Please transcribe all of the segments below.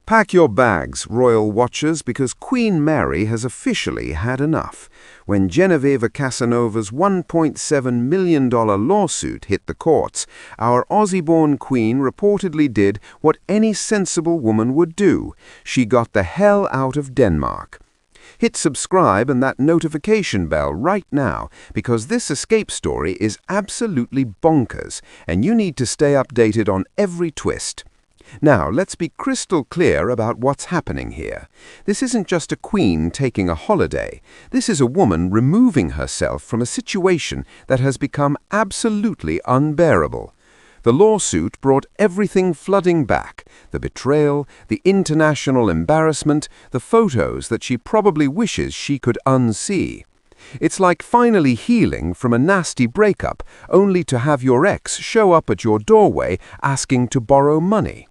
Pack your bags, royal watchers, because Queen Mary has officially had enough. When Genevieve Casanova's $1.7 million lawsuit hit the courts, our Aussie-born queen reportedly did what any sensible woman would do. She got the hell out of Denmark. Hit subscribe and that notification bell right now, because this escape story is absolutely bonkers, and you need to stay updated on every twist. Now, let's be crystal clear about what's happening here. This isn't just a queen taking a holiday. This is a woman removing herself from a situation that has become absolutely unbearable. The lawsuit brought everything flooding back: the betrayal, the international embarrassment, the photos that she probably wishes she could unsee. It's like finally healing from a nasty breakup, only to have your ex show up at your doorway asking to borrow money.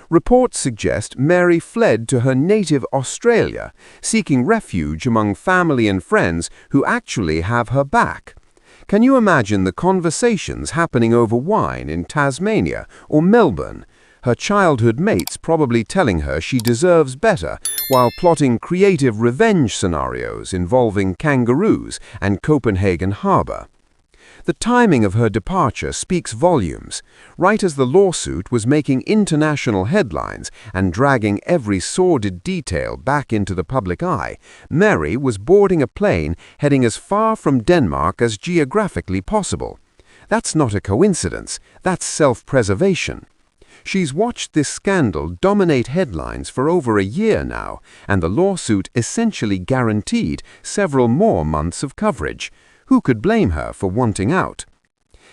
Reports suggest Mary fled to her native Australia, seeking refuge among family and friends who actually have her back. Can you imagine the conversations happening over wine in Tasmania or Melbourne? Her childhood mates probably telling her she deserves better, while plotting creative revenge scenarios involving kangaroos and Copenhagen Harbour. The timing of her departure speaks volumes. Right as the lawsuit was making international headlines and dragging every sordid detail back into the public eye, Mary was boarding a plane heading as far from Denmark as geographically possible. That's not a coincidence, that's self-preservation. She's watched this scandal dominate headlines for over a year now, and the lawsuit essentially guaranteed several more months of coverage. Who could blame her for wanting out?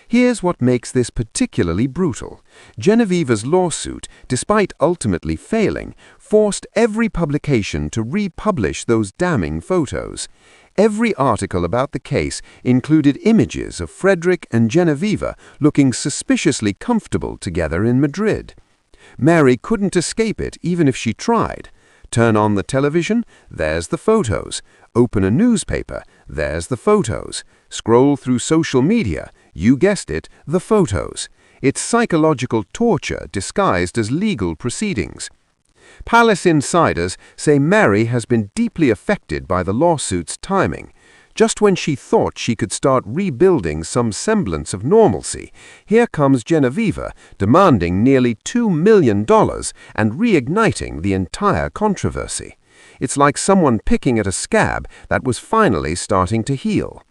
Here's what makes this particularly brutal. Genevieve's lawsuit, despite ultimately failing, forced every publication to republish those damning photos. Every article about the case included images of Frederik and Genevieve looking suspiciously comfortable together in Madrid. Mary couldn't escape it even if she tried. Turn on the television, there's the photos. Open a newspaper, there's the photos. Scroll through social media, you guessed it, the photos. It's psychological torture disguised as legal proceedings. Palace insiders say Mary has been deeply affected by the lawsuit's timing. Just when she thought she could start rebuilding some semblance of normalcy, here comes Genevieve demanding nearly $2 million and reigniting the entire controversy. It's like someone picking at a scab that was finally starting to heal.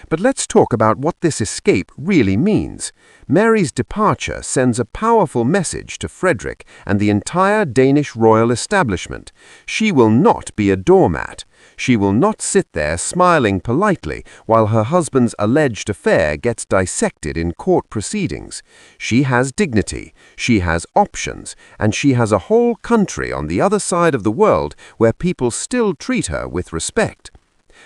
But let's talk about what this escape really means. Mary's departure sends a powerful message to Frederik and the entire Danish royal establishment. She will not be a doormat. She will not sit there smiling politely while her husband's alleged affair gets dissected in court proceedings. She has dignity, she has options, and she has a whole country on the other side of the world where people still treat her with respect.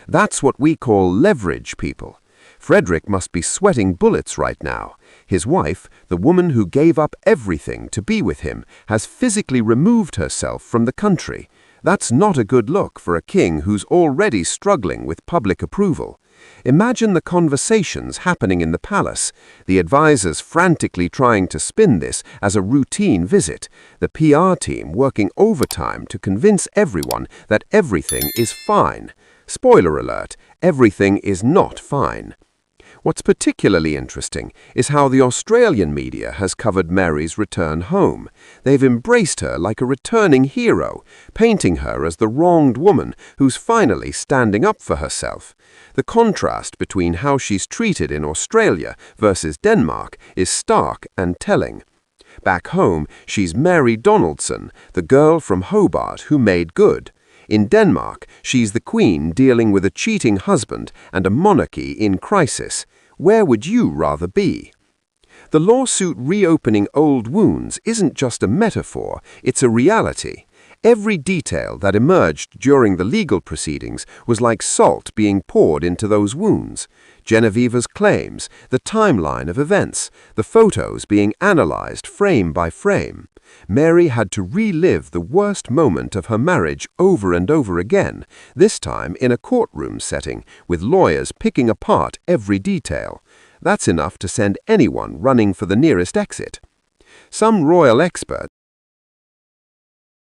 That's what we call leverage, people. Frederik must be sweating bullets right now. His wife, the woman who gave up everything to be with him, has physically removed herself from the country. That's not a good look for a king who's already struggling with public approval. Imagine the conversations happening in the palace, the advisors frantically trying to spin this as a routine visit, the PR team working overtime to convince everyone that everything is fine. Spoiler alert, everything is not fine. What's particularly interesting is how the Australian media has covered Mary's return home. They've embraced her like a returning hero, painting her as the wronged woman who's finally standing up for herself. The contrast between how she's treated in Australia versus Denmark is stark and telling. Back home, she's Mary Donaldson, the girl from Hobart who made good. In Denmark, she's the queen dealing with a cheating husband and a monarchy in crisis. Where would you rather be? The lawsuit reopening old wounds isn't just a metaphor, it's a reality. Every detail that emerged during the legal proceedings was like salt being poured into those wounds. Genevieve's claims, the timeline of events, the photos being analyzed frame by frame. Mary had to relive the worst moment of her marriage over and over again, this time in a courtroom setting, with lawyers picking apart every detail. That's enough to send anyone running for the nearest exit. Some royal experts